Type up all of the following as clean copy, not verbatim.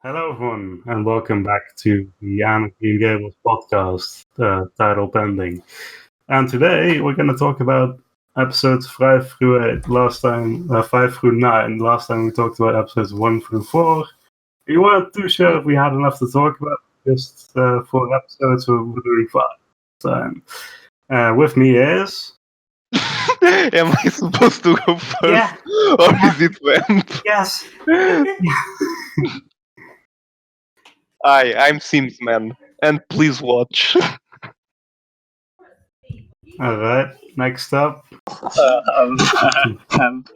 Hello, everyone, and welcome back to the Anarchy and Gables podcast, title pending. And today we're going to talk about episodes 5 through 8. Last time, 5 through 9. Last time we talked about episodes 1 through 4. We weren't too sure if we had enough to talk about, just 4 episodes, so we're doing 5 this time. With me is. Am I supposed to go first? Yeah. Or is it Vamp? Yes! Hi, I'm Simsman, and please watch. Alright, next up.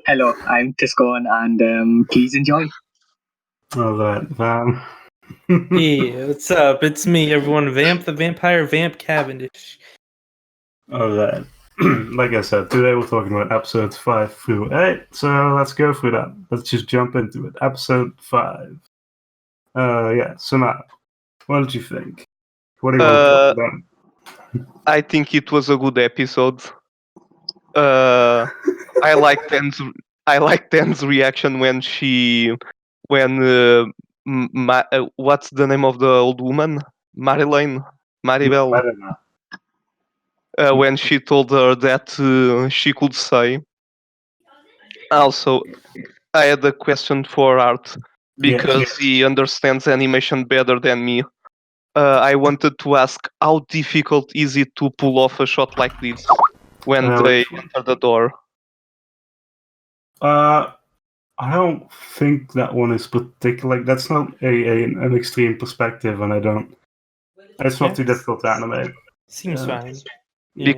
Hello, I'm Tiscon, and please enjoy. Alright, Vam. Hey, what's up? It's me, everyone. Vamp the Vampire, Vamp Cavendish. Alright. Like I said, today we're talking about episodes 5 through 8, so let's go through that. Let's just jump into it. Episode 5. So now, what did you think? What do you want to talk about? I think it was a good episode. I like Dan's reaction when what's the name of the old woman? Maribel. I don't know. When she told her that she could say. Also, I had a question for Art because he understands animation better than me. I wanted to ask, how difficult is it to pull off a shot like this when they enter the door? I don't think that one is particular. Like, that's not an extreme perspective, and I don't. It's not too difficult to animate. Seems fine. Yeah.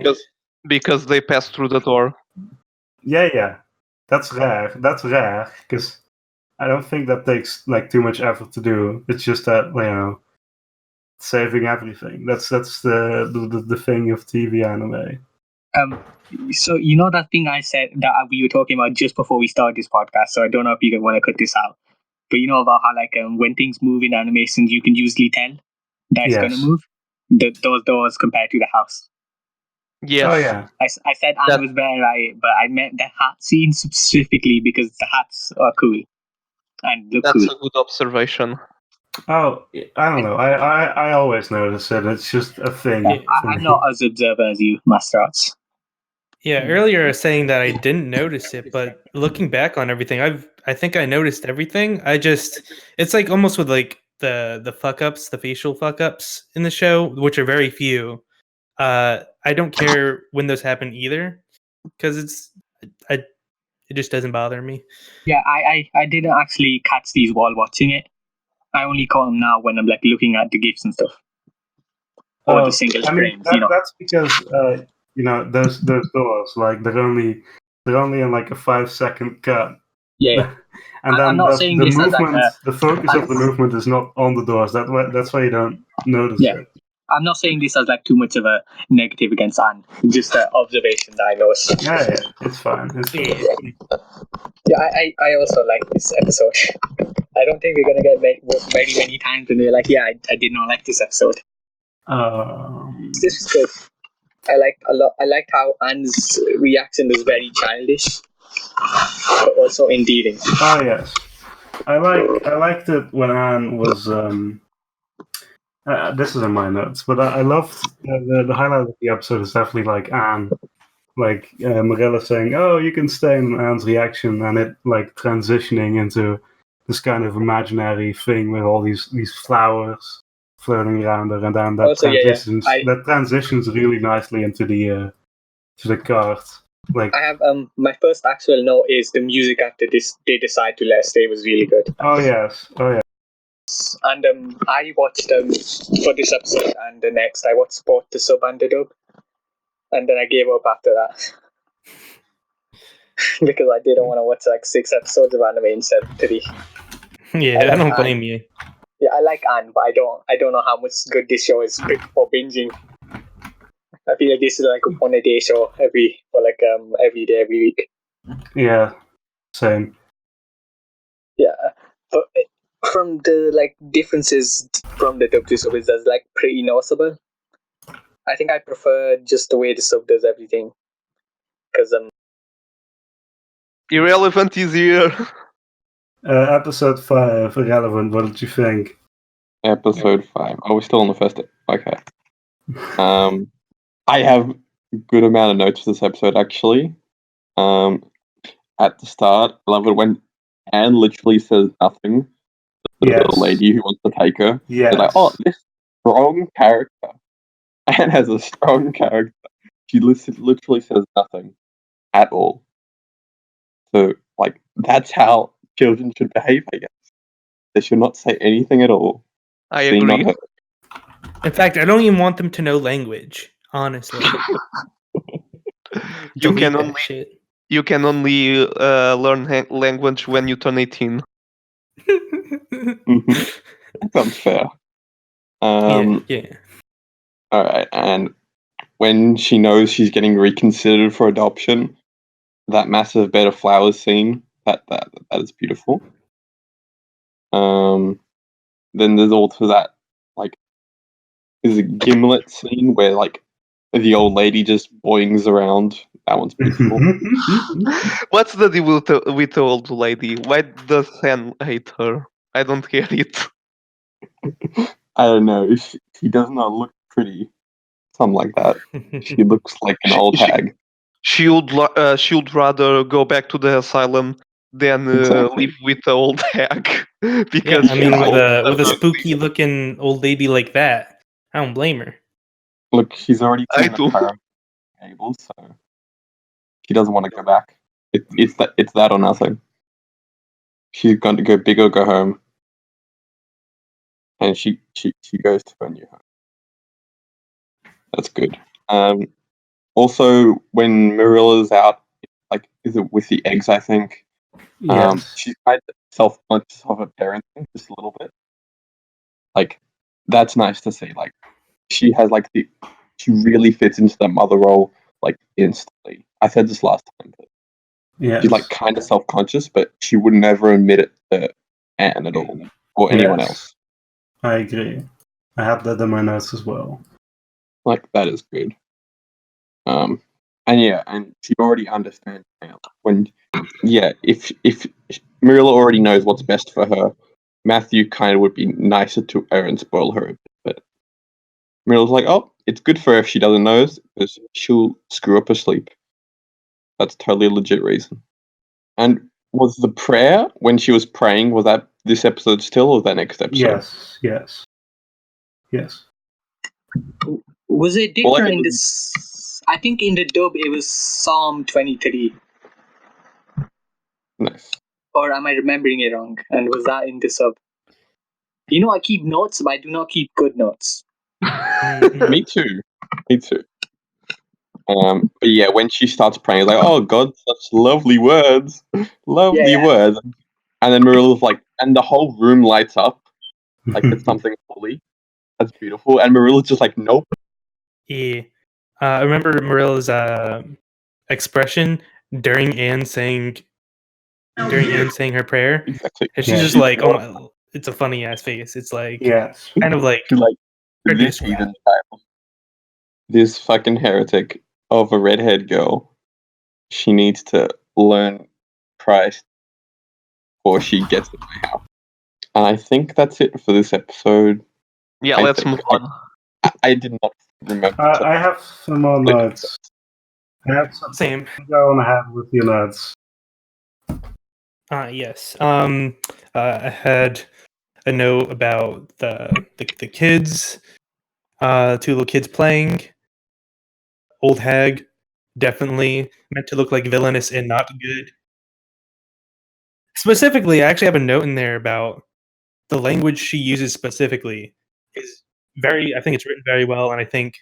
Because they pass through the door. Yeah. That's rare. Because I don't think that takes like too much effort to do. It's just that saving everything. That's the thing of TV anime. So you know that thing I said that we were talking about just before we started this podcast. So I don't know if you want to cut this out, but you know about how when things move in animations, you can usually tell that it's going to move. Those doors compared to the house. Yes. Oh yeah. I said Anne was very right, but I meant the hat scene specifically because the hats are cool and look cool. That's a good observation. Oh, I don't know. I always notice it. It's just a thing. I'm not as observant as you, Master Arts. Yeah, earlier I was saying that I didn't notice it, but looking back on everything, I think I noticed everything. It's like almost with like the fuck ups, the facial fuck ups in the show, which are very few. I don't care when those happen either, because it just doesn't bother me. Yeah, I didn't actually catch these while watching it. I only call them now when I'm like looking at the gifs and stuff, or the single frames. That's because those doors, like they're only in like a 5-second cut. Yeah, and then I'm not saying the this movement, as the focus of the movement is not on the doors. That's why you don't notice it. I'm not saying this as like too much of a negative against Anne. Just an observation that I noticed. Yeah, it's fine. Yeah, I also like this episode. I don't think we're gonna get very many times when they're like, yeah, I did not like this episode. This is good. I liked a lot. I liked how Anne's reaction was very childish, but also endearing. Oh yes, I liked it when Anne was. This is in my notes, but I loved the highlight of the episode is definitely like Anne, like Marilla saying, "Oh, you can stay," in Anne's reaction, and it like transitioning into this kind of imaginary thing with all these flowers floating around her, and then that transitions really nicely into the card. Like I have my first actual note is the music after this they decide to let us stay was really good. Oh yes. And I watched for this episode and the next I watched both the sub and the dub, and then I gave up after that because I didn't want to watch like 6 episodes of anime instead of 3. Yeah, I don't blame you. Yeah, I like Anne, but I don't know how much good this show is for binging. I feel like this is like a one a day show every day, every week. Yeah, same. Yeah, but from the like differences from the dub to sub is that's like pretty noticeable. I think I prefer just the way the sub does everything because Irrelevant is here. Episode 5, Irrelevant. What did you think? Episode 5. Oh, we're still on the first. Okay. I have a good amount of notes for this episode actually. At the start, I love it when Anne literally says nothing. The little lady who wants to take her. Yeah. They're like, oh, this strong character. Anne has a strong character. She literally says nothing at all. So, like, that's how children should behave, I guess. They should not say anything at all. I agree. In fact, I don't even want them to know language, honestly. You can only learn language when you turn 18. That sounds fair. Yeah. Alright, and when she knows she's getting reconsidered for adoption, that massive bed of flowers scene, that is beautiful. Then there's also that, like, there's a gimlet scene where, like, the old lady just boings around. That one's beautiful. What's the deal with the old lady? Why does Anne hate her? I don't get it. I don't know. She does not look pretty. Something like that. She looks like an old hag. She would rather go back to the asylum than live with the old hag. Because I mean, with a spooky looking old lady like that, I don't blame her. Look, she's already seen the Gables, so she doesn't want to go back. It's that or nothing. She's going to go big or go home, and she goes to her new home. That's good. Also, when Marilla's out, like, is it with the eggs? I think. Yes. She's kind of self-conscious of her parenting, just a little bit. Like, that's nice to see. Like, she has she really fits into the mother role like instantly. I said this last time, but she's like kind of self-conscious, but she would never admit it to Anne at all or anyone else. I agree. I have that in my notes as well. Like, that is good. And she already understands now. If Marilla already knows what's best for her, Matthew kind of would be nicer to her and spoil her a bit. But Marilla's like, oh, it's good for her if she doesn't know, because she'll screw up her sleep. That's totally a legit reason. And was the prayer when she was praying, was that this episode still or that next episode? Yes. Was it different in this? I think in the dub it was Psalm 23. Nice. Or am I remembering it wrong? And was that in the sub? You know, I keep notes, but I do not keep good notes. Me too. But yeah, when she starts praying, it's like, oh God, such lovely words. Words. And then Marilla's like, and the whole room lights up like it's something holy. That's beautiful. And Marilla's just like, nope. Yeah. I remember Marilla's expression during Anne saying her prayer. Exactly. And she's just like, oh my, it's a funny ass face. It's like, kind of like, this heathen child, this fucking heretic of a redhead girl, she needs to learn Christ before she gets to my house. And I think that's it for this episode. Yeah, let's move on. I did not remember. I have some more notes. I have some. Same. Go on ahead with your notes. Yes. I had a note about the kids, 2 little kids playing. Old hag, definitely meant to look like villainous and not good. Specifically, I actually have a note in there about the language she uses specifically is I think it's written very well, and I think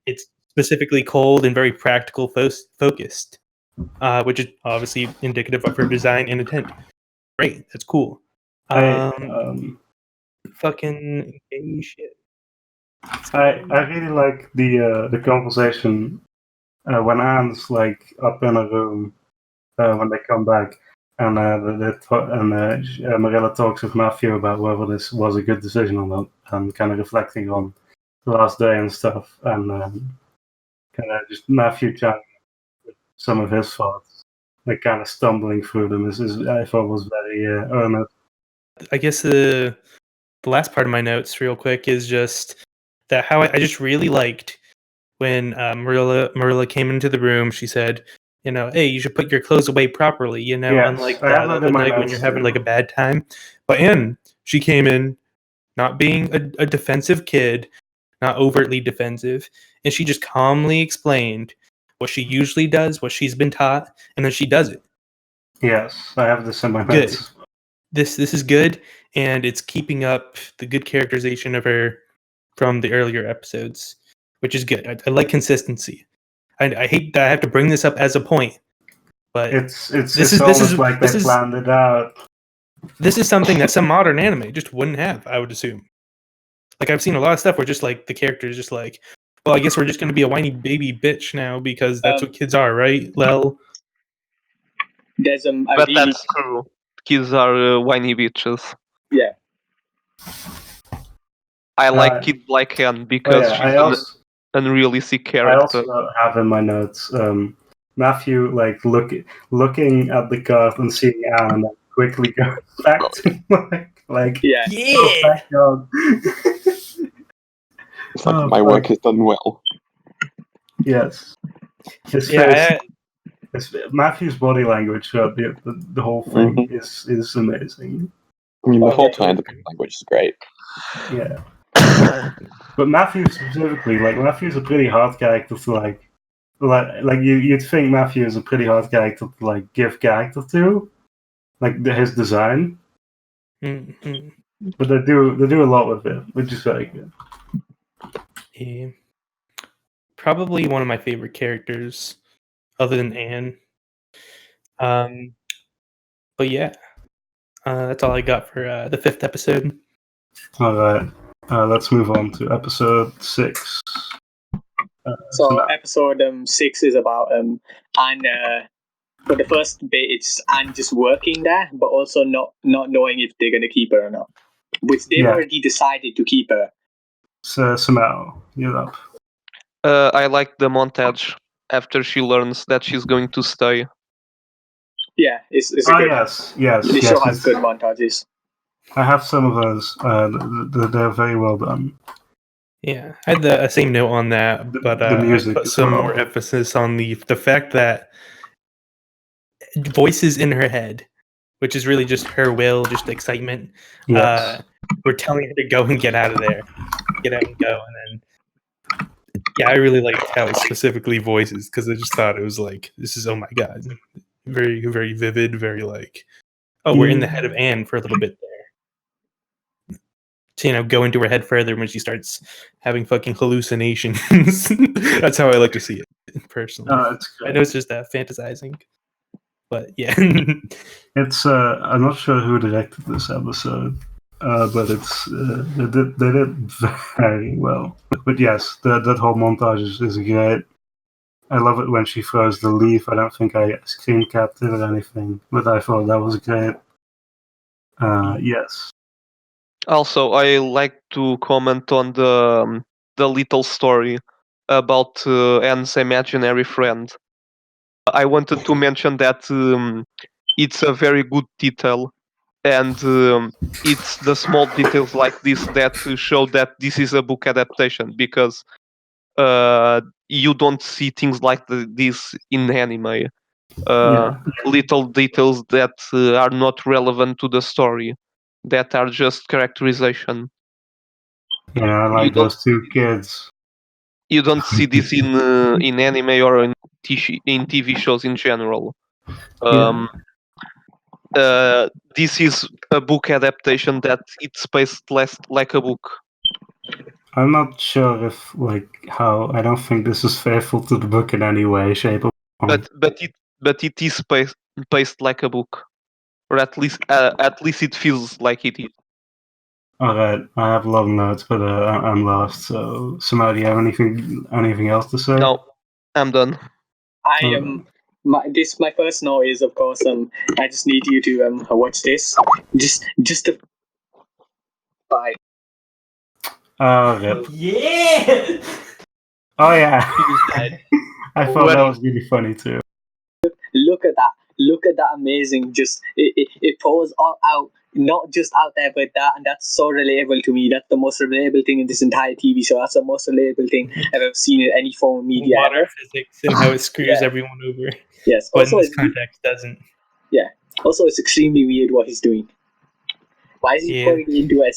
it's specifically cold and very practical focused, which is obviously indicative of her design and intent. Great, that's cool. Fucking gay shit. I really like the conversation when Anne's like up in a room when they come back, and Marilla talks with Matthew about whether this was a good decision or not, and kind of reflecting on the last day and stuff, and kind of just Matthew chatting with some of his thoughts. like kind of stumbling through them is I thought was very earnest. I guess the last part of my notes, real quick, is just that how I just really liked when Marilla came into the room. She said, hey, you should put your clothes away properly, Yes, unlike I have that that in other my night when notes you're having too. like a bad time. But she came in not being a defensive kid, not overtly defensive, and she just calmly explained what she usually does, what she's been taught, and then she does it. Yes, I have this in my Good. notes. This is good, and it's keeping up the good characterization of her from the earlier episodes, which is good. I like consistency. I hate that I have to bring this up as a point, but It's this is almost like they planned it out. This is something that some modern anime just wouldn't have, I would assume. Like I've seen a lot of stuff where just like the character is just like, well, I guess we're just going to be a whiny baby bitch now because that's what kids are, right? Lel. There's But that's true. Kids are whiny bitches. Yeah. I like Kid Black Hen because she's an unrealistic character. I also have in my notes Matthew like looking at the card and seeing Anne and then quickly goes back to like yeah. Oh, thank God. It's like my work is done well. Yes. His face. Matthew's body language throughout the whole thing is amazing. I mean, the whole time the body language is great. Yeah. But Matthew specifically, like Matthew's a pretty hard character to like you'd think Matthew is a pretty hard character to like give character to, like his design. Mm-hmm. But they do a lot with it, which is very good. Yeah. Probably one of my favorite characters, other than Anne. But yeah, that's all I got for the 5th episode. All right, let's move on to episode 6. So episode 6 is about Anne. For the first bit, it's Anne just working there, but also not knowing if they're gonna keep her or not. Which they've already decided to keep her. So Samel, you're up. I like the montage after she learns that she's going to stay. Yeah, it's a good. Yes. The show has good montages. I have some of those. They're very well done. Yeah, I had the same note on that, but the music put some more emphasis on the fact that voices in her head, which is really just her will, just excitement. Yes. We're telling her to go and get out of there, get out and go, and then I really liked how it specifically voices because I just thought it was like this is oh my god, very very vivid, very like we're in the head of Anne for a little bit there. To, go into her head further when she starts having fucking hallucinations. That's how I like to see it personally. I know it's just that fantasizing, but yeah. It's I'm not sure who directed this episode, but it's they did very well. But yes, that whole montage is great. I love it when she throws the leaf. I don't think I screen capped it or anything, but I thought that was great. Yes. Also, I like to comment on the little story about Anne's imaginary friend. I wanted to mention that it's a very good detail, and it's the small details like this that show that this is a book adaptation, because you don't see things like this in anime. Little details that are not relevant to the story, that are just characterization. Yeah, I like those 2 kids. You don't see this in anime or in TV shows in general. This is a book adaptation that it's paced less like a book. I'm not sure if how I don't think this is faithful to the book in any way, shape, or form. But it is paced like a book, or at least it feels like it is. All right, I have long notes, but I'm lost. So, Samar, do you have anything else to say? No, I'm done. I am. My first note is, of course, I just need you to watch this. Just to. Bye. Rip. Yeah. Oh yeah. I thought that was really funny too. Look at that. look at that amazing, just it pours all out, not just out there, but that's so relatable to me. That's the most relatable thing in this entire TV show. That's the most relatable thing I've ever seen in any form of media Water ever. physics and how it screws Yeah. everyone over. Yes. But Also, in this context, doesn't. yeah. Also, it's extremely weird what he's doing. Why is he Yeah. pouring into a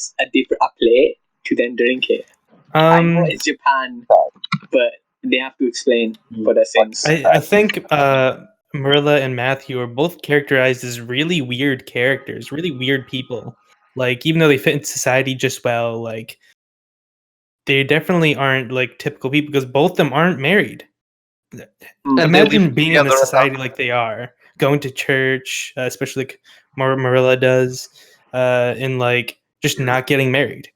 plate to then drink it? I know it's Japan, but they have to explain for their sins. I think Marilla and Matthew are both characterized as really weird characters, really weird people. Like, even though they fit into society just well, like, they definitely aren't like typical people because both of them aren't married. And Imagine being in a together. society like they are, going to church, especially like Marilla does, and like just not getting married.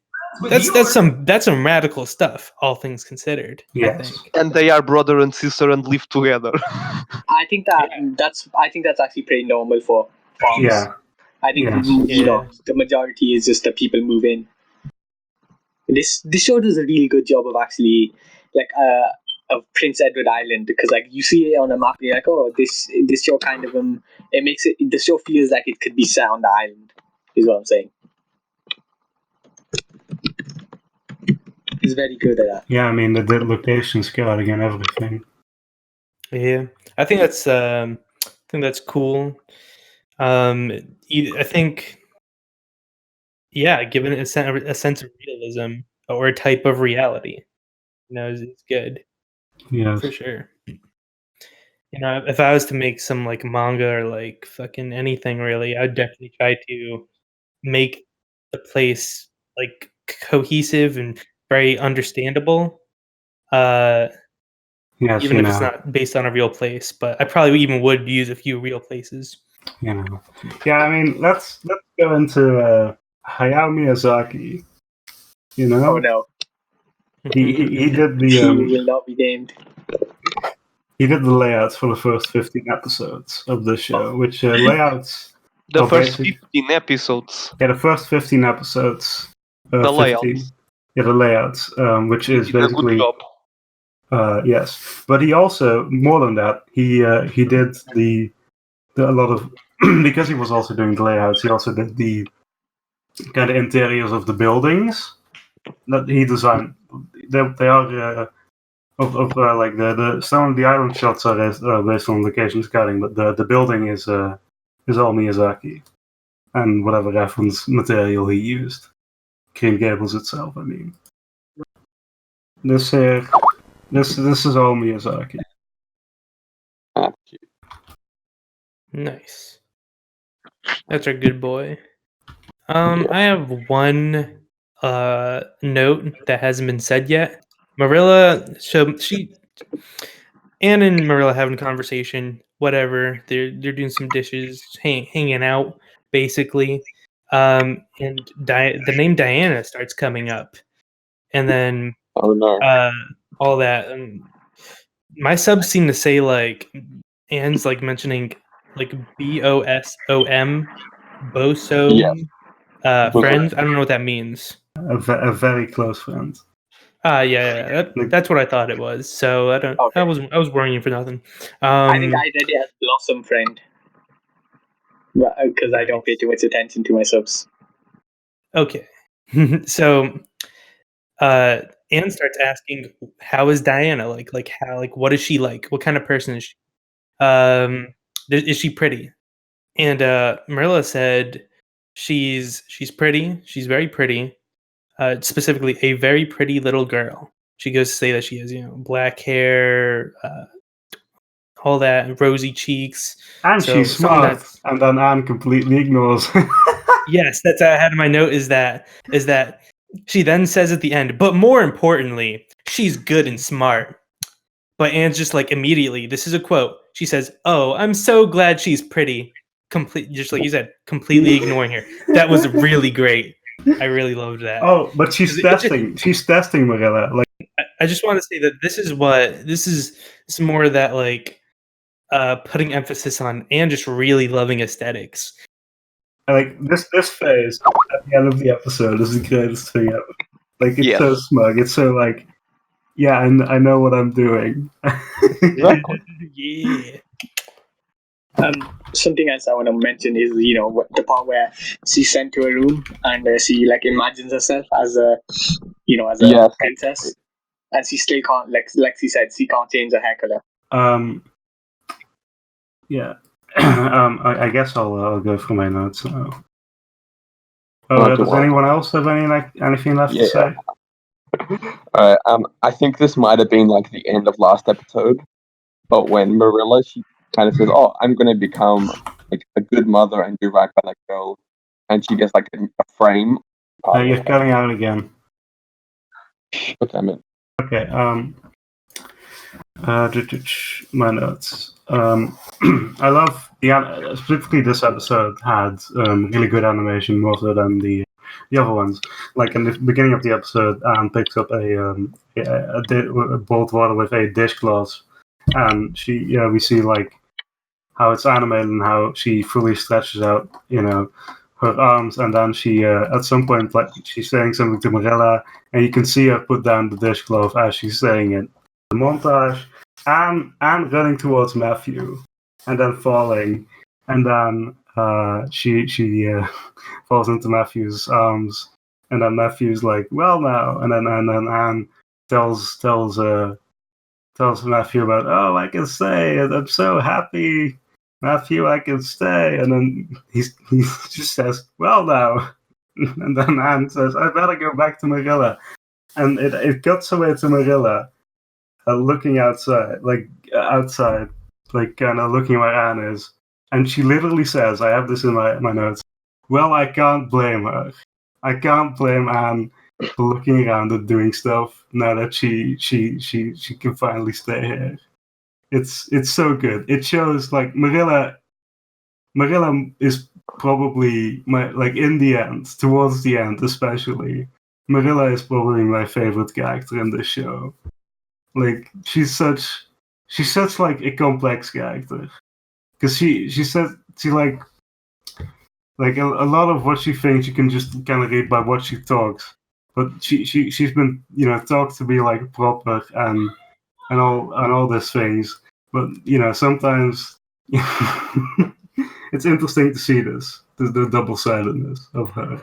That's some radical stuff, all things considered. Yes. I think. And they are brother and sister and live together. I think that's actually pretty normal for farms. Yeah. I think the majority is just that people move in. This show does a really good job of actually of Prince Edward Island, because like you see it on a map and you're like, oh, this show kind of it makes it, the show feels like it could be set on the island, is what I'm saying. It's very good at that. Yeah, I mean the location scouting and everything. Yeah, I think that's cool. I think, yeah, given a sense of realism or a type of reality, is good. Yes. For sure. If I was to make some like manga or like fucking anything really, I'd definitely try to make the place like cohesive and very understandable. Yes, Even if it's not based on a real place, but I probably even would use a few real places. Yeah, I mean, let's go into Hayao Miyazaki. Oh no, he did the he will not be named. He did the layouts for the first 15 episodes of the show, which layouts. The first 15 episodes. Yeah, the first 15 episodes. The 15, layouts. Yeah, the layouts, which is basically. A good job. Yes, but he also, more than that, he did a lot of because he was also doing the layouts. He also did the kind of interiors of the buildings that he designed. They are like the some of the island shots are based on location scouting, but the building is all Miyazaki and whatever reference material he used. Green Gables itself, I mean. This is all Miyazaki. Nice. That's a good boy. I have one note that hasn't been said yet. Marilla, so Anne and Marilla having a conversation. Whatever, they're doing some dishes, hanging out, basically. And the name Diana starts coming up, and then Oh no. all that. My subs seem to say like Anne's like mentioning like BOSOM, bosom, friends. I don't know what that means. A very close friend. Yeah. That's what I thought it was. So I don't. Okay. I was worrying for nothing. I think I read it as Blossom Friend, because I don't pay too much attention to my subs. Okay. So Anne starts asking, how is Diana? Like how, like, what is she like? What kind of person is she? Is she pretty? And Marilla said she's pretty. She's very pretty. Specifically, a very pretty little girl. She goes to say that she has, black hair, all that, rosy cheeks. And So she's smart. And then Anne completely ignores. Yes, that's what I had in my note. Is that she then says at the end, but more importantly, she's good and smart. But Anne's just like immediately, this is a quote. She says, "Oh, I'm so glad she's pretty." Just like you said, completely ignoring her. That was really great. I really loved that. Oh, but she's testing. She's testing Marilla. Like, I just want to say that this is more that like putting emphasis on and just really loving aesthetics. Like this phase at the end of the episode is the greatest thing ever. Like, it's so smug. It's so like, yeah, and I know what I'm doing. Exactly. Yeah. Something else I want to mention is the part where she's sent to a room and she like imagines herself as a Yes. princess, and she still can't like she said she can't change her hair color. Yeah. I guess I'll go through my notes now. Does anyone else have anything left to say? I think this might have been like the end of last episode, but when Marilla, she kind of says, "Oh, I'm going to become like a good mother and do right by that girl," and she gets like a frame. You're cutting out again. God damn it. Okay. My notes. I love specifically this episode had really good animation, more so than the other ones. Like in the beginning of the episode, Anne picks up a boiled water with a dishcloth, and we see like how it's animated and how she fully stretches out, her arms, and then she at some point like she's saying something to Marilla, and you can see her put down the dishcloth as she's saying it. The montage, and running towards Matthew, and then falling, and then she falls into Matthew's arms, and then Matthew's like, "Well, now," and then Anne tells Matthew about, "Oh, I can stay, and I'm so happy, Matthew, I can stay," and then he just says, "Well, now," and then Anne says, "I better go back to Marilla," and it cuts away to Marilla. Looking outside, kind of looking where Anne is. And she literally says, I have this in my notes, "Well, I can't blame her. I can't blame Anne for looking around and doing stuff now that she can finally stay here." It's so good. It shows, like, Marilla is probably in the end, towards the end especially, Marilla is probably my favorite character in this show. Like, she's such like a complex character, because she like a lot of what she thinks you can just kind of read by what she talks, but she's been taught to be like proper and all these things, but sometimes it's interesting to see the double-sidedness of her,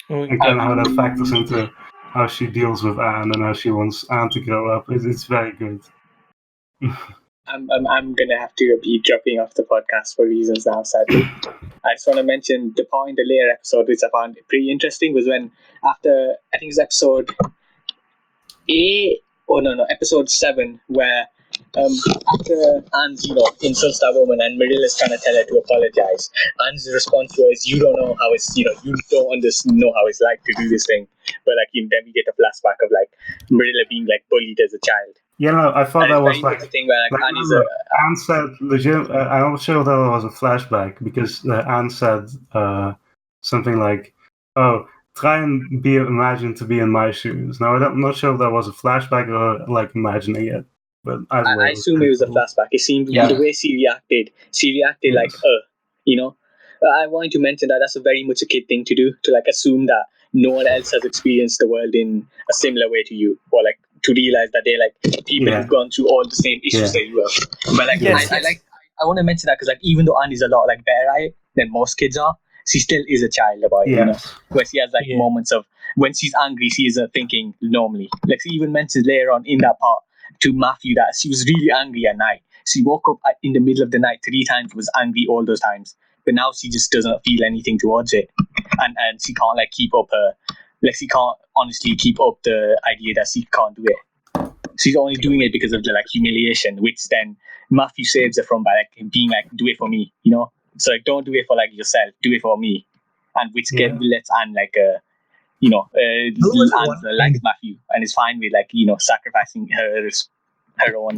and kind of how that factors into how she deals with Anne and how she wants Anne to grow up. It's very good. I'm gonna have to be dropping off the podcast for reasons now, sadly. I just want to mention the part in the later episode which I found pretty interesting was when after, I think it's episode episode 7, where after Anne's insults that woman and Marilla's trying to tell her to apologize, Anne's response was, "You don't know how it's you don't know how it's like to do this thing," but like then we get a flashback of like Marilla being like bullied as a child. I thought that was like the thing where like Anne said legit. I'm sure that was a flashback, because Anne said something like, "Oh, try and imagine to be in my shoes." Now I'm not sure if that was a flashback or like imagining it, but I assume it was a flashback. It seemed the way she reacted like I wanted to mention that that's a very much a kid thing to do, to like assume that no one else has experienced the world in a similar way to you, or like to realize that they're like people who've gone through all the same issues that you have. But like I want to mention that because like even though Anne is a lot like better than most kids are, she still is a child about it, where she has like moments of when she's angry, she isn't thinking normally. Like she even mentions later on in that part to Matthew that she was really angry at night. She woke up in the middle of the night 3 times, was angry all those times, but now she just doesn't feel anything towards it, and she can't like keep up she can't honestly keep up the idea that she can't do it. She's only doing it because of the like humiliation, which then Matthew saves her from by like being like, "Do it for me," So like, don't do it for like yourself, do it for me, and which lets Anne like Anne likes Matthew and is fine with like sacrificing her own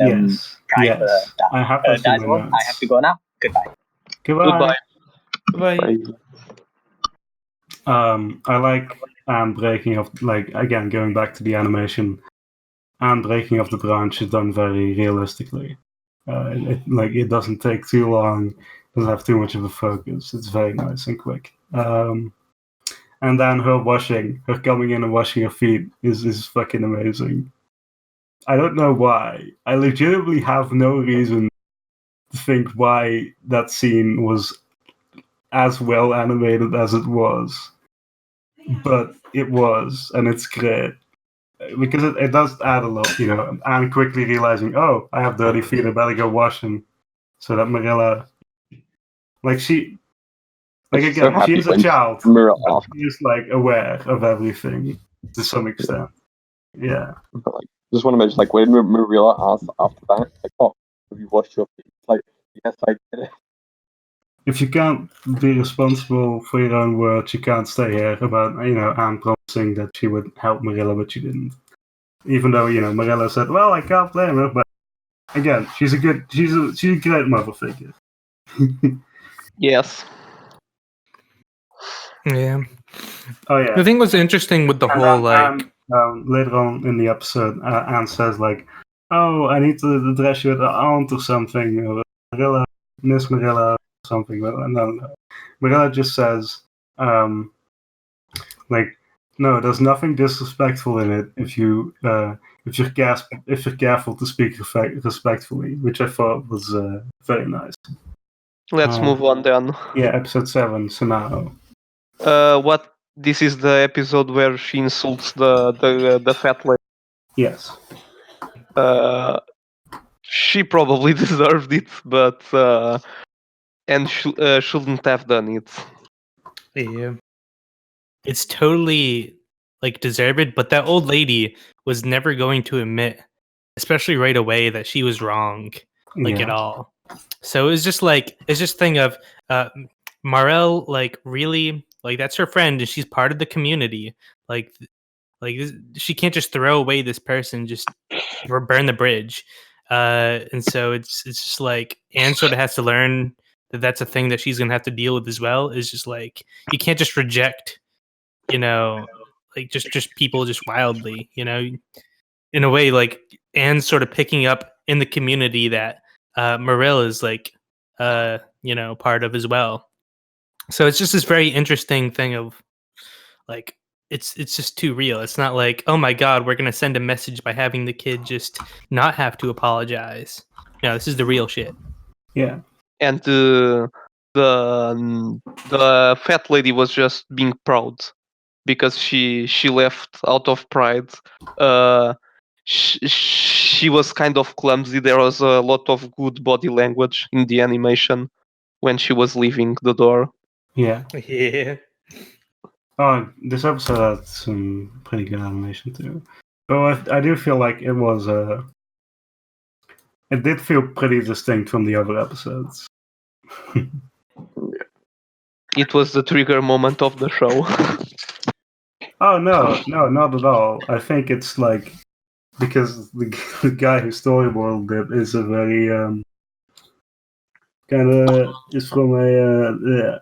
pride for that. I have I have to go now. Goodbye. Bye. I like Anne breaking off, like, again, going back to the animation, Anne breaking off the branch is done very realistically. It doesn't take too long, doesn't have too much of a focus. It's very nice and quick. And then her coming in and washing her feet is fucking amazing. I don't know why. I legitimately have no reason think why that scene was as well animated as it was, but it was, and it's great because it does add a lot, and quickly realizing, oh, I have dirty feet, I better go wash them, so that Marilla, she is a child, Marilla she is aware of everything to some extent. Yeah. Just want to mention, when Marilla asks after that, oh, have you washed your feet? Yes, I did it. If you can't be responsible for your own words, you can't stay here about, Anne promising that she would help Marilla, but she didn't. Even though, Marilla said, well, I can't blame her, but again, she's a great mother figure. Yes. Yeah. Oh, yeah. The thing was interesting with the whole, later on in the episode, Anne says, oh, I need to address you with an aunt or something, or Marilla, Miss Marilla, or something. And then Marilla just says, no, there's nothing disrespectful in it if you're careful to speak respectfully, which I thought was very nice. Let's move on then. Yeah, episode 7, Sonaro. This is the episode where she insults the fat lady. Yes. She probably deserved it, but and shouldn't have done it. Yeah. It's totally deserved, but that old lady was never going to admit, especially right away, that she was wrong, at all. So it's just thing of Marelle, really, that's her friend and she's part of the community. She can't just throw away this person, just burn the bridge. And so it's just Anne sort of has to learn that that's a thing that she's gonna have to deal with as well. Is just you can't just reject, just people just wildly, in a way, Anne's sort of picking up in the community that Marille is part of as well. So it's just this very interesting thing of it's just too real. It's not oh my god, we're gonna send a message by having the kid just not have to apologize. No, this is the real shit. Yeah. And the fat lady was just being proud because she left out of pride. She was kind of clumsy. There was a lot of good body language in the animation when she was leaving the door. Yeah. Yeah. Oh, this episode had some pretty good animation too. But I do feel like it was it did feel pretty distinct from the other episodes. It was the trigger moment of the show. Oh no, not at all. I think it's because the guy who storyboarded it is a very is from a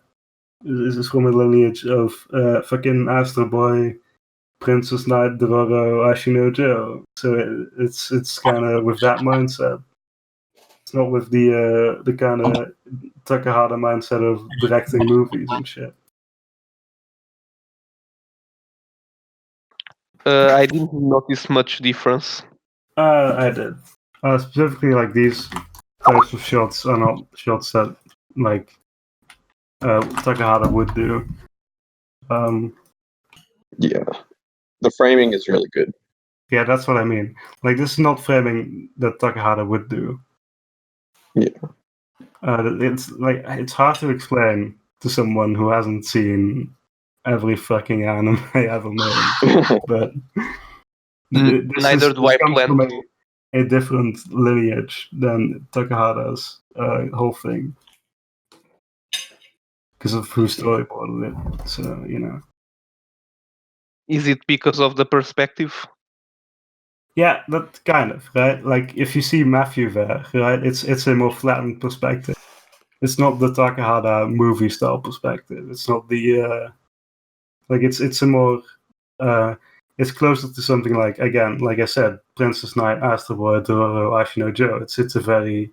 is from a lineage of fucking Astro Boy, Princess Knight, Dororo, Ashino Joe. So it's kind of with that mindset. It's not with the kind of Takahata mindset of directing movies and shit. I didn't notice much difference. I did. Specifically, these types of shots are not shots that Takahata would do. Yeah, the framing is really good. Yeah, that's what I mean. This is not framing that Takahata would do. Yeah. It's hard to explain to someone who hasn't seen every fucking anime ever made, but neither do I plan from to. a different lineage than Takahata's whole thing because of who storyboarded it. So Is it because of the perspective? Yeah, that kind of, right? If you see Matthew there, right, it's a more flattened perspective. It's not the Takahata movie style perspective. It's not the it's a more it's closer to something again, like I said, Princess Knight, Astro Boy, Dororo, Ashino Joe. It's a very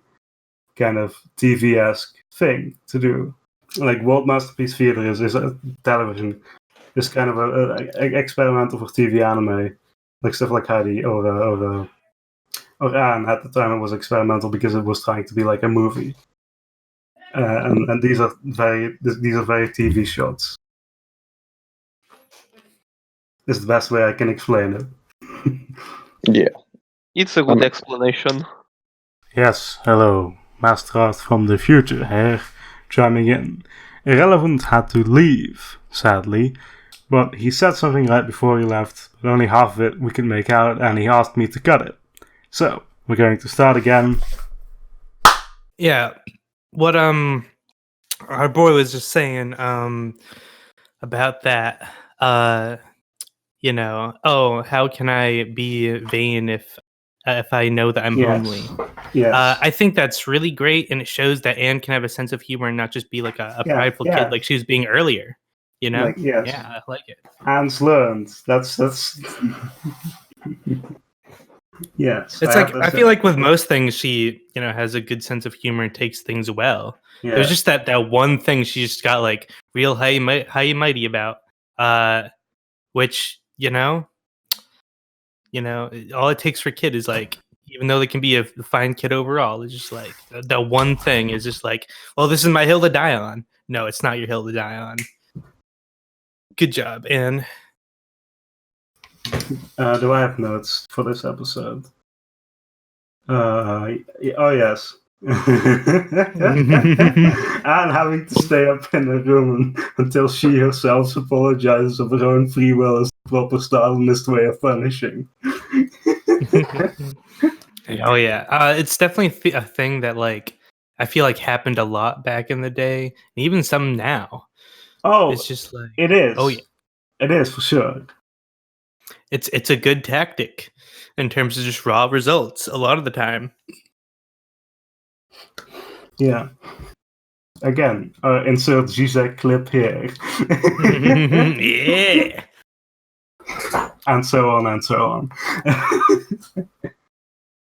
kind of TV-esque thing to do. World Masterpiece Theater is a television. It's kind of a experimental for TV anime. Stuff like Heidi or Anne. At the time it was experimental because it was trying to be like a movie. and these are very TV shots. Is the best way I can explain it. Yeah. It's a good explanation. Yes, hello, Master Art from the future here, chiming in. Irrelevant had to leave, sadly, but he said something right before he left, but only half of it we could make out, and he asked me to cut it. So, we're going to start again. Yeah, what our boy was just saying about that. How can I be vain if I know that I'm homely? Yes. I think that's really great, and it shows that Anne can have a sense of humor and not just be like a prideful kid like she was being earlier. You know? Like, yes. Yeah, I like it. Anne's learned. That's yes. It's I feel like with most things she, has a good sense of humor and takes things well. Yeah. There's just that one thing she just got like real high mighty about, which all it takes for kid is like, even though they can be a fine kid overall, it's just like the one thing is just like, well, this is my hill to die on. No, it's not your hill to die on. Good job, Anne. Do I have notes for this episode? Oh yes. And having to stay up in the room until she herself apologizes of her own free will is the proper Stalinist way of punishing. Oh yeah, it's definitely a thing that like I feel like happened a lot back in the day, and even some now. Oh, it's just like it is. Oh yeah, it is for sure. It's a good tactic in terms of just raw results a lot of the time. Yeah. Again, insert Zizek clip here. Yeah. And so on and so on.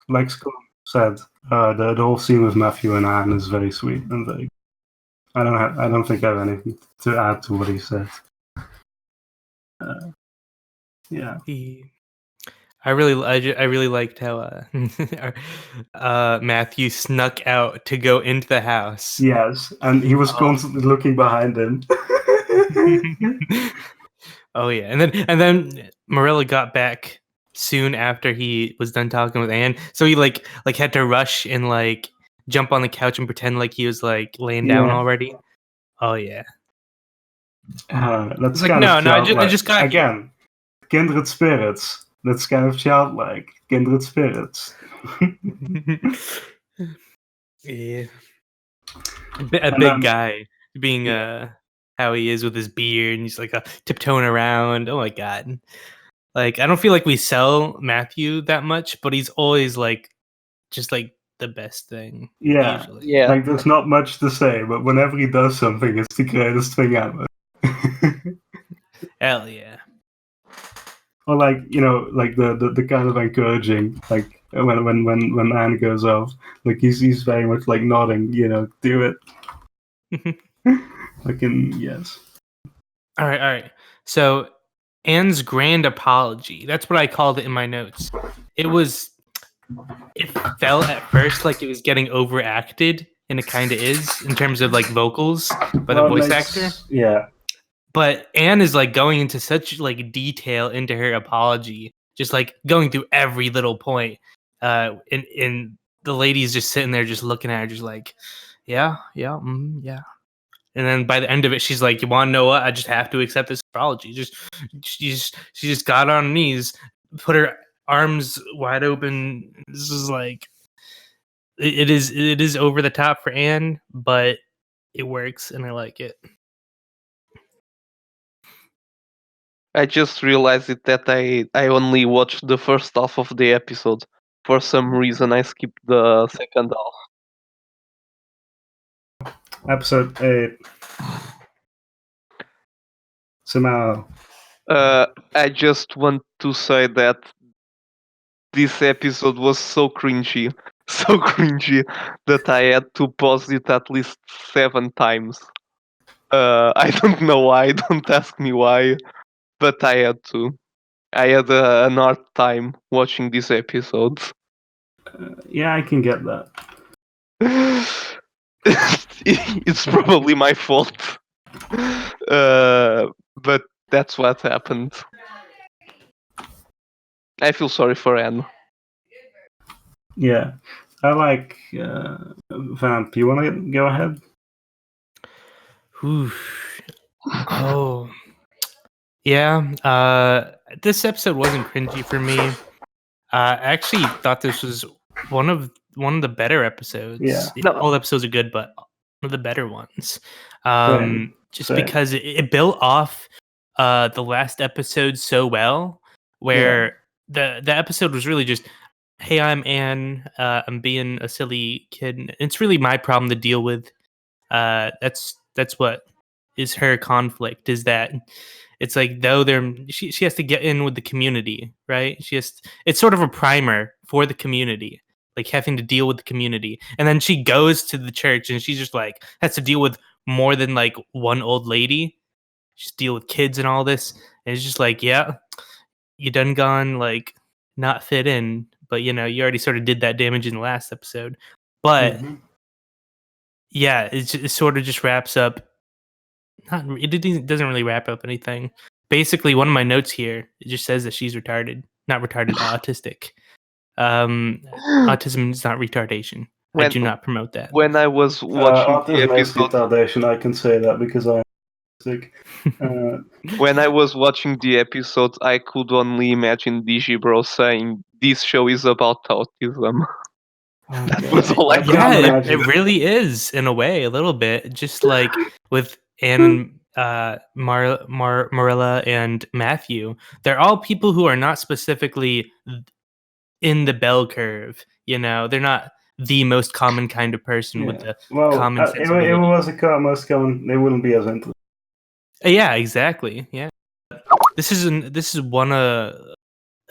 Like Scott said, the whole scene with Matthew and Anne is very sweet and very. I don't think I have anything to add to what he said. Yeah. I really liked how Matthew snuck out to go into the house. Yes, and he was constantly looking behind him. Oh yeah, and then Marilla got back soon after he was done talking with Anne, so he like had to rush and like jump on the couch and pretend like he was like laying down already. Oh yeah. That's like, kind of I just got again. Kindred spirits. That's kind of childlike. Kindred spirits. Yeah. A big guy being how he is with his beard and he's like tiptoeing around. Oh my god. Like I don't feel like we sell Matthew that much, but he's always like just like the best thing. Yeah. Usually. Yeah. Like there's not much to say, but whenever he does something, it's the greatest thing ever. Hell yeah. Or like, like the kind of encouraging, like when Anne goes off, like he's very much like nodding, do it. Yes. All right. So Anne's grand apology. That's what I called it in my notes. It felt at first like it was getting overacted, and it kind of is in terms of like vocals by the voice actor. Yeah. But Anne is like going into such like detail into her apology, just like going through every little point. And the lady's just sitting there, just looking at her, just like, yeah. And then by the end of it, she's like, "You want to know what? I just have to accept this apology." She just got on her knees, put her arms wide open. This is like, it is over the top for Anne, but it works, and I like it. I just realized that I only watched the first half of the episode. For some reason, I skipped the second half. Episode 8. Somehow. I just want to say that this episode was so cringy that I had to pause it at least 7 times. I don't know why. Don't ask me why, but I had to. I had an hard time watching these episodes. Yeah, I can get that. It's probably my fault. But that's what happened. I feel sorry for Anne. Yeah, I like Vamp. You want to go ahead? Ooh. Oh. Yeah. This episode wasn't cringy for me. I actually thought this was one of the better episodes. Yeah. No. All the episodes are good, but one of the better ones. Just Same. because it built off the last episode so well, where the episode was really just, hey, I'm Anne. I'm being a silly kid. It's really my problem to deal with. That's what is her conflict. Is that it's like, though she has to get in with the community, right? It's sort of a primer for the community, like having to deal with the community, and then she goes to the church and she's just like has to deal with more than like one old lady. Just deal with kids and all this, and it's just like, yeah, you done gone like not fit in, but you already sort of did that damage in the last episode. But yeah, it sort of just wraps up. It doesn't really wrap up anything. Basically, one of my notes here, it just says that she's retarded, not retarded, autistic. Autism is not retardation. I do not promote that. When I was watching the autism is episode, retardation. I can say that because I'm sick. when I was watching the episode, I could only imagine Digibro saying, "This show is about autism." That was all I could Yeah, imagine. it really is in a way, a little bit, just like with Anne and Marilla and Matthew. They're all people who are not specifically in the bell curve. They're not the most common kind of person with the common if sensibility. it was a most common, they wouldn't be as interesting. Yeah, exactly. Yeah, this is one a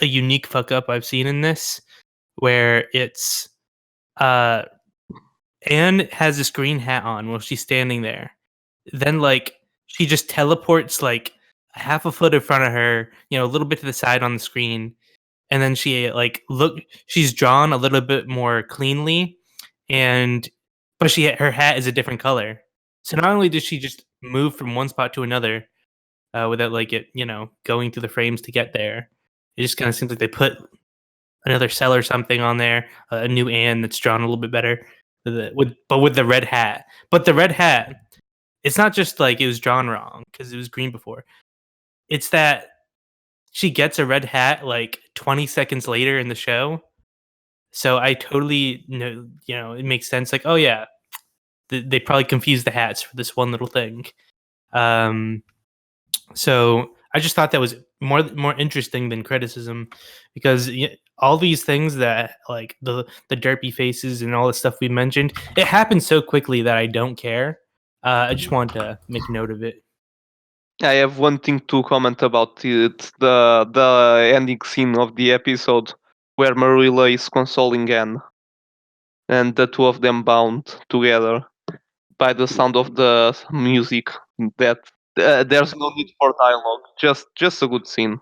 unique fuck up I've seen in this, where it's Anne has this green hat on while she's standing there. Then like she just teleports like half a foot in front of her, a little bit to the side on the screen, and then she's drawn a little bit more cleanly, but her hat is a different color. So not only does she just move from one spot to another without like it, going through the frames to get there, it just kind of seems like they put another cell or something on there, a new Anne that's drawn a little bit better, with the red hat. But the red hat, it's not just like it was drawn wrong because it was green before. It's that she gets a red hat like 20 seconds later in the show. So I totally know, it makes sense. Like, oh yeah, they probably confused the hats for this one little thing. So I just thought that was more interesting than criticism, because all these things that like the derpy faces and all the stuff we mentioned, it happens so quickly that I don't care. I just want to make note of it. I have one thing to comment about it: the ending scene of the episode where Marilla is consoling Anne, and the two of them bound together by the sound of the music. That there's no need for dialogue, just a good scene.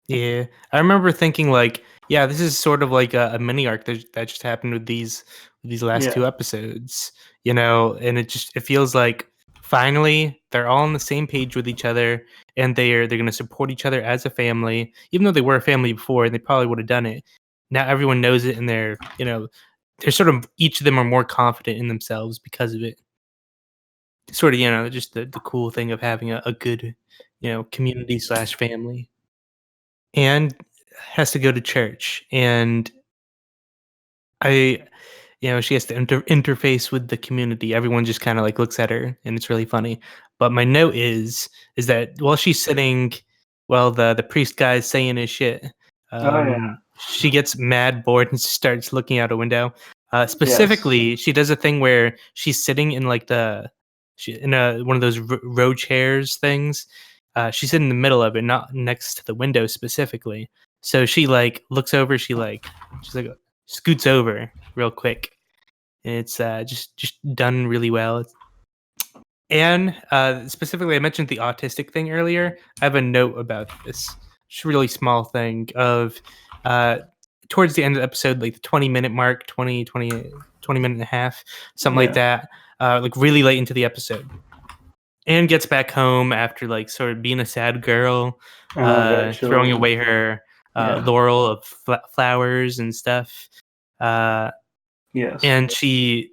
Yeah, I remember thinking like, yeah, this is sort of like a mini arc that just happened with these last two episodes, and it feels like finally they're all on the same page with each other, and they're going to support each other as a family, even though they were a family before and they probably would have done it. Now everyone knows it, and they're sort of, each of them are more confident in themselves because of it. Sort of, just the cool thing of having a good, community / family. And has to go to church, and she has to interface with the community. Everyone just kind of like looks at her, and it's really funny. But my note is that while she's sitting, while the priest guy's saying his shit, she gets mad, bored, and starts looking out a window. Specifically, she does a thing where she's sitting in like one of those row chairs things. She's in the middle of it, not next to the window specifically. So she like looks over. She's like scoots over real quick, and it's just done really well. And specifically, I mentioned the autistic thing earlier. I have a note about this. Just a really small thing of towards the end of the episode, like the 20-minute mark, 20 minute and a half, something like that, like really late into the episode. Anne gets back home after like sort of being a sad girl, throwing away her laurel of flowers and stuff. Yes. And she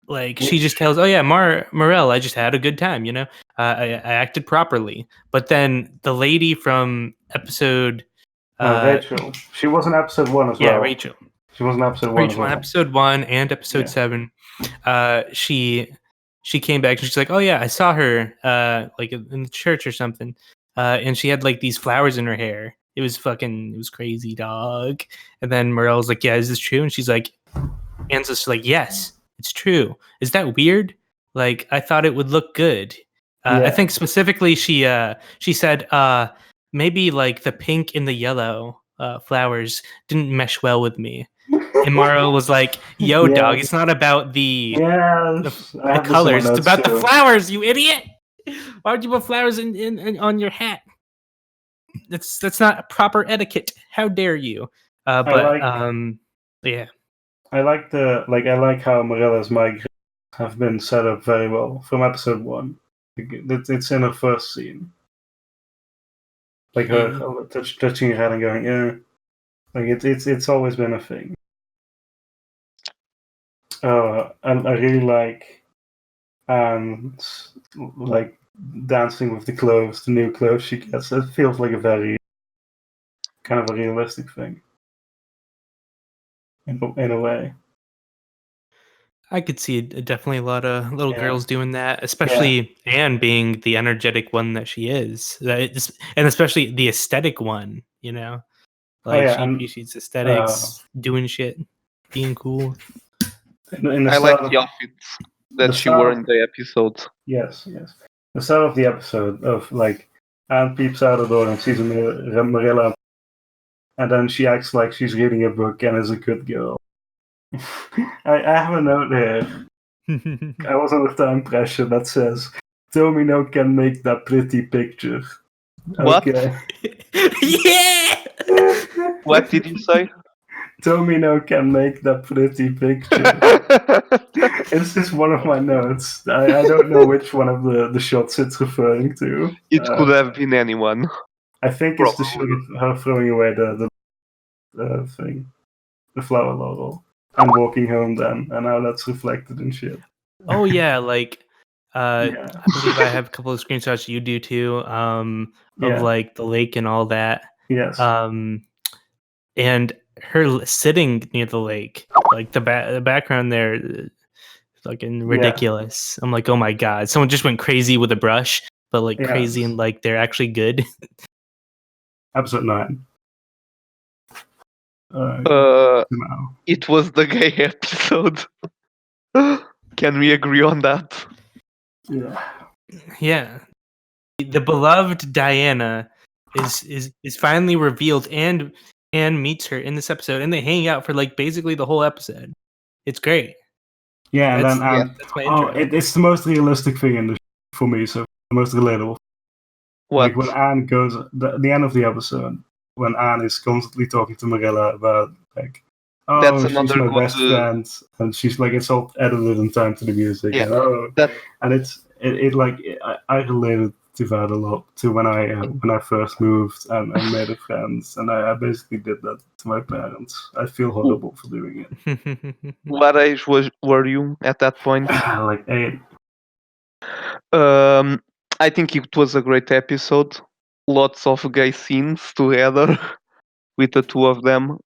just tells, "Oh yeah, Morel, I just had a good time, you know. I acted properly." But then the lady from episode Rachel. She was in episode 1 as well. Yeah, Rachel. She was in episode 1 as Rachel well. in episode 1 and episode 7. She came back and she's like, "Oh yeah, I saw her like in the church or something." And she had like these flowers in her hair. It was crazy, dog. And then Morel's like, "Yeah, is this true?" And she's like, Anne's just like, "Yes, it's true. Is that weird? Like, I thought it would look good." I think specifically she said maybe like the pink and the yellow flowers didn't mesh well with me. And Morel was like, "Yo, dog, it's not about the colors. It's about the flowers, you idiot. Why would you put flowers in on your hat? That's not proper etiquette. How dare you?" Yeah. I like how Morella's migraines have been set up very well from episode 1. It's in her first scene. Like her touching her head and going, yeah. Like it's always been a thing. And I really like like dancing with the clothes, the new clothes she gets. It feels like a very kind of a realistic thing. In a way. I could see definitely a lot of little girls doing that, especially Anne being the energetic one that she is, and especially the aesthetic one. You know, like she appreciates aesthetics, doing shit, being cool. I like the outfits that she wore in the episode. Yes. The start of the episode of like Anne peeps out the door and sees Marilla, and then she acts like she's reading a book and is a good girl. I have a note here. I was under time pressure that says, "Tomino can make that pretty picture." What? Okay. Yeah! What did you say? Tomino can make that pretty picture. It's just one of my notes. I don't know which one of the shots it's referring to. It could have been anyone. I think it's the shot of her throwing away the thing, the flower laurel, and walking home then, and now that's reflected in shit. Oh yeah, like I believe I have a couple of screenshots. You do too, of like the lake and all that. Yes. And her sitting near the lake, like the background there, is fucking ridiculous. I'm like, oh my god, someone just went crazy with a brush, but like crazy and like they're actually good. Episode 9. It was the gay episode. Can we agree on that? Yeah. The beloved Diana is finally revealed, and meets her in this episode, and they hang out for like basically the whole episode. It's great. Yeah, that's my intro. It's the most realistic thing in the show for me, so the most relatable. What? Like when Anne goes, the end of the episode, when Anne is constantly talking to Marilla about like, that's she's my best friend, and she's like, it's all edited in time to the music, and I related to that a lot to when I first moved and made a friends, and I basically did that to my parents. I feel horrible for doing it. What age were you at that point? Like 8. I think it was a great episode. Lots of gay scenes together with the two of them.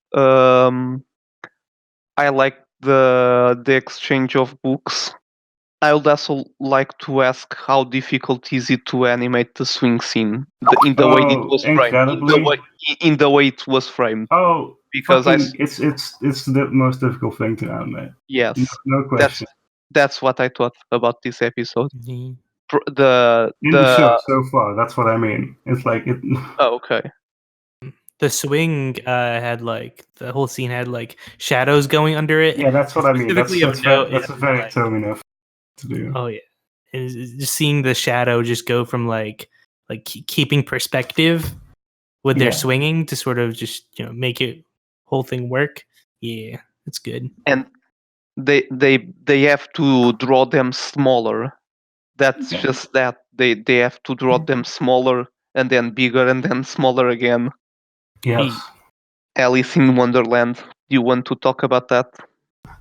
I like the exchange of books. I would also like to ask how difficult is it to animate the swing scene in the way it was framed. In the way it was framed. Oh, because it's the most difficult thing to animate. Yes, no question. That's what I thought about this episode. Mm-hmm. The show so far, that's what I mean. It's like it. Oh, okay. The swing had like the whole scene had like shadows going under it. Yeah, that's what I mean. That's a very Tomino to do. Oh yeah, and just seeing the shadow just go from like keeping perspective with their swinging to sort of just make it whole thing work. Yeah, it's good. And they have to draw them smaller. That's just that they have to draw them smaller and then bigger and then smaller again. Yes. Alice in Wonderland. Do you want to talk about that?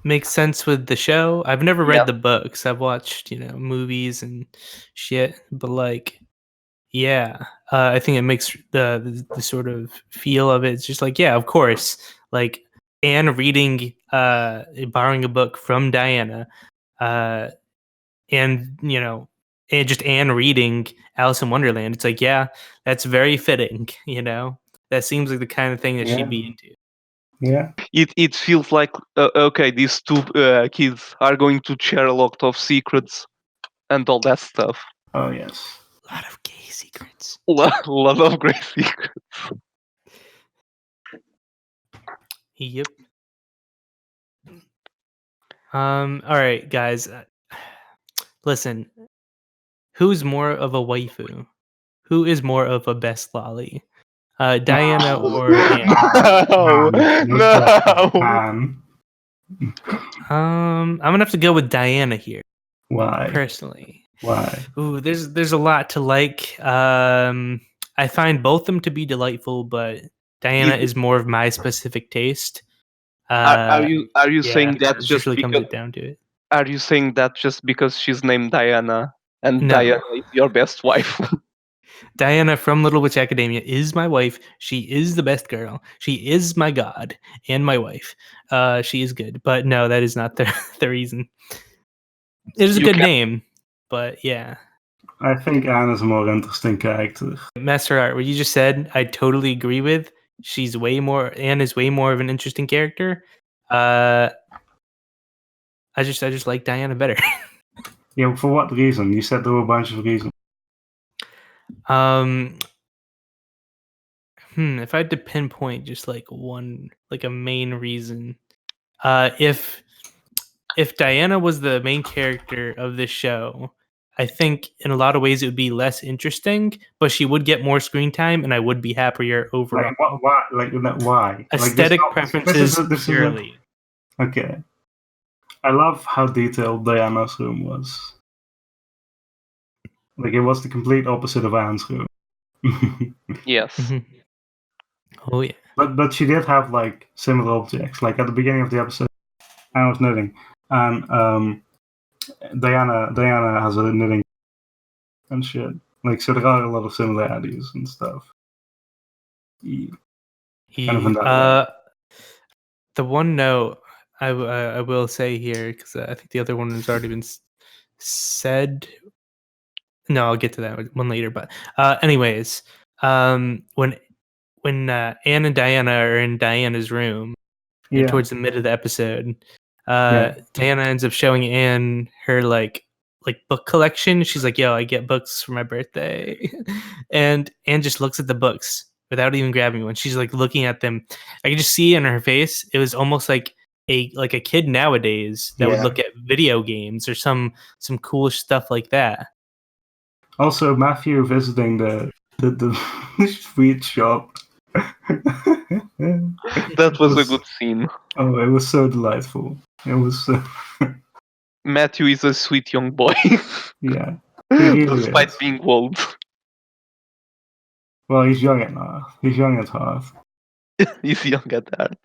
Makes sense with the show. I've never read Yeah. the books. I've watched, movies and shit, but like, yeah, I think it makes the sort of feel of it. It's just like, yeah, of course, like Anne reading, borrowing a book from Diana, and and just Anne reading Alice in Wonderland. It's like, yeah, that's very fitting. That seems like the kind of thing that she'd be into. Yeah. It feels like okay, these two kids are going to share a lot of secrets and all that stuff. Oh yes. A lot of gay secrets. A lot of great secrets. Yep. All right, guys. Listen. Who's more of a waifu? Who is more of a best lolly? Diana or Anne? No. I'm gonna have to go with Diana here. Why? Personally. Why? Ooh, there's a lot to like. I find both them to be delightful, but Diana is more of my specific taste. Are you saying that it just really because? comes down to it? Are you saying that just because she's named Diana and No. Diana is your best wife? Diana from Little Witch Academia is my wife. She is the best girl. She is my god and my wife. She is good, but no, that is not the reason. It is a good name, but yeah. I think Anne is a more interesting character. Master Art, what you just said, I totally agree with. Anne is way more of an interesting character. I just like Diana better. Yeah, for what reason? You said there were a bunch of reasons. If I had to pinpoint just like one, like a main reason, if Diana was the main character of this show, I think in a lot of ways it would be less interesting, but she would get more screen time, and I would be happier overall. Why? Aesthetic preferences purely. Okay. I love how detailed Diana's room was. Like, it was the complete opposite of Anne's room. Yes. Oh yeah. But she did have like similar objects. Like at the beginning of the episode, Anne was knitting, and Diana has a knitting and shit. Like, so there are a lot of similarities and stuff. Kind of in that way. The one note I will say here, because I think the other one has already been said. No, I'll get to that one later. But anyways, when Anne and Diana are in Diana's room, and towards the mid of the episode, Diana ends up showing Anne her like book collection. She's like, "Yo, I get books for my birthday," and Anne just looks at the books without even grabbing one. She's like looking at them. I could just see in her face. It was almost like a kid nowadays that would look at video games or some cool stuff like that. Also, Matthew visiting the sweet shop. That was a good scene. Oh, it was so delightful. It was so... Matthew is a sweet young boy. Yeah. He really Despite is. being old. Well, he's young at heart. He's young at heart. He's young at heart.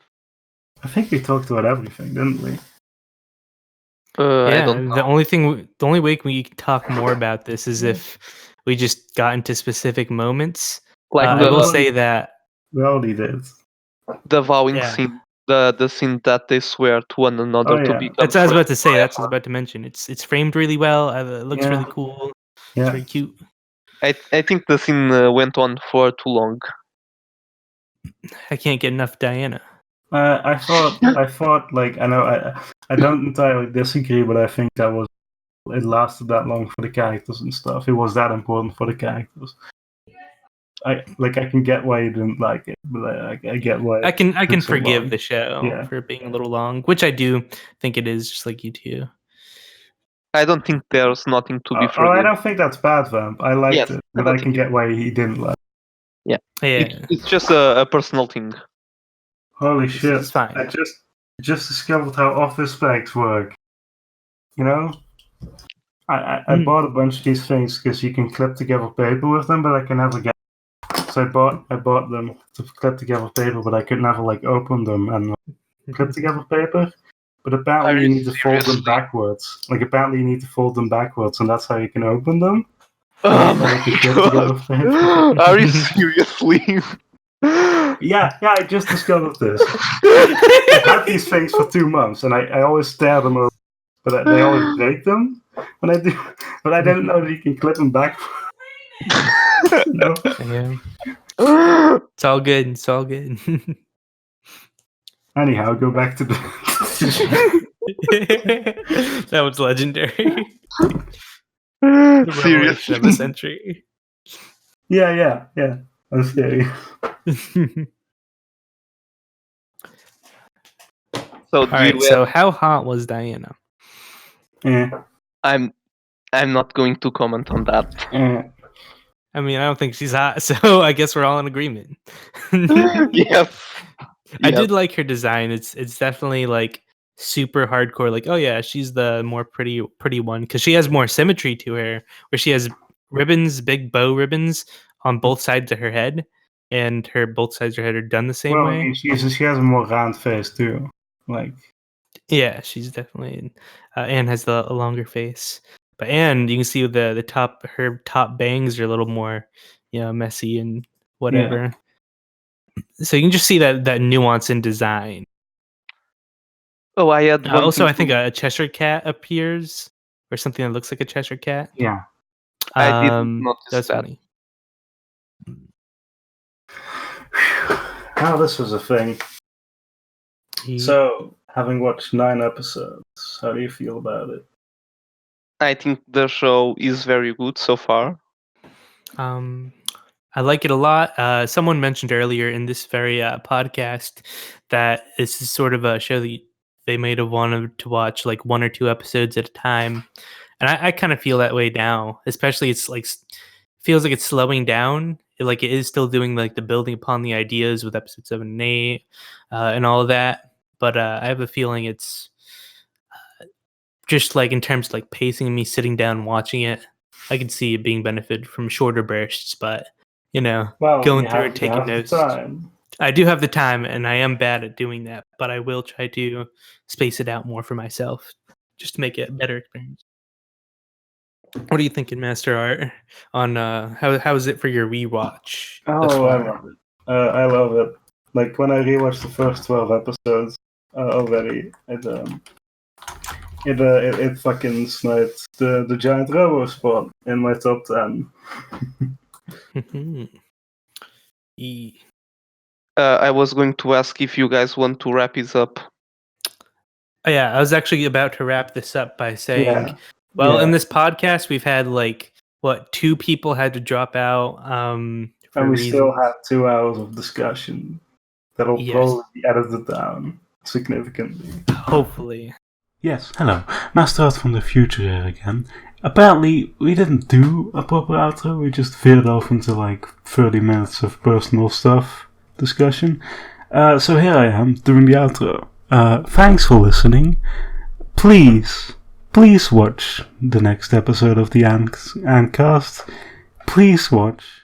I think we talked about everything, didn't we? I don't know. The only way we can talk more about this is if we just got into specific moments. Like I will say that we already did. The vowing scene, the scene that they swear to one another to become. That's what I was about to say. That's what I was about to mention. It's framed really well. It looks really cool. It's very cute. I think the scene went on for too long. I can't get enough Diana. I thought like I don't entirely disagree, but I think it lasted that long for the characters and stuff. It was that important for the characters. I can get why you didn't like it, but I get why I can forgive long. the show for being a little long, which I do think it is, just like you too. I don't think there's nothing to be forgiven. I don't think that's bad, Vamp. I liked it, but I can get why he didn't like it. Yeah. It's just a personal thing. Holy shit! It's fine. I just discovered how office bags work. You know, I bought a bunch of these things because you can clip together paper with them, but I can never get. So I bought them to clip together paper, but I could never like open them and clip together paper. But apparently you need to fold them backwards. Like apparently you need to fold them backwards, and that's how you can open them. Oh And my you can clip together god! paper. Are you seriously? Yeah, I just discovered this. I've had these things for 2 months, and I always stare them over, but they always break them when I do. But I didn't know that you can clip them back. No. Yeah. It's all good. It's all good. Anyhow, go back to the. That was legendary. The revelation of the Seriously? century. Yeah. I'm serious. So All right. So, how hot was Diana? Yeah. I'm not going to comment on that. I mean, I don't think she's hot, so I guess we're all in agreement. Yes. I did like her design. It's definitely like super hardcore. Like, oh yeah, she's the more pretty one because she has more symmetry to her, where she has ribbons, big bow ribbons on both sides of her head, and both sides of her head are done the same Well, I way. mean, she has a more round face too. Like, Yeah, she's definitely Anne has a longer face, but Anne, you can see the top her top bangs are a little more, messy and whatever. So you can just see that nuance in design. Oh, I had one. Also, I think a Cheshire cat appears, or something that looks like a Cheshire cat. yeah. I didn't notice That's that. funny. How this was a thing. So, having watched 9 episodes, how do you feel about it? I think the show is very good so far. I like it a lot. Someone mentioned earlier in this very podcast that this is sort of a show that they might have wanted to watch like 1 or 2 episodes at a time, and I kind of feel that way now. Especially, it's like feels like it's slowing down. Like it is still doing like the building upon the ideas with episode 7 and 8 and all of that. But I have a feeling it's just like in terms of like pacing me sitting down watching it. I could see it being benefited from shorter bursts, but going through and taking notes. I do have the time, and I am bad at doing that, but I will try to space it out more for myself, just to make it a better experience. What are you thinking, Master Art? On how is it for your rewatch? thus Oh, I far? love it. I love it. Like when I rewatched the first 12 episodes already, it fucking sniped the giant robo spot in my top 10. I was going to ask if you guys want to wrap it up. Oh, yeah, I was actually about to wrap this up by saying, in this podcast, we've had 2 people had to drop out. And we still have 2 hours of discussion that'll probably be edited down significantly. Hopefully. Yes, hello. Master Art from the future here again. Apparently, we didn't do a proper outro, we just veered off into 30 minutes of personal stuff discussion. So here I am, doing the outro. Thanks for listening. Please watch the next episode of the Ancast. Please watch.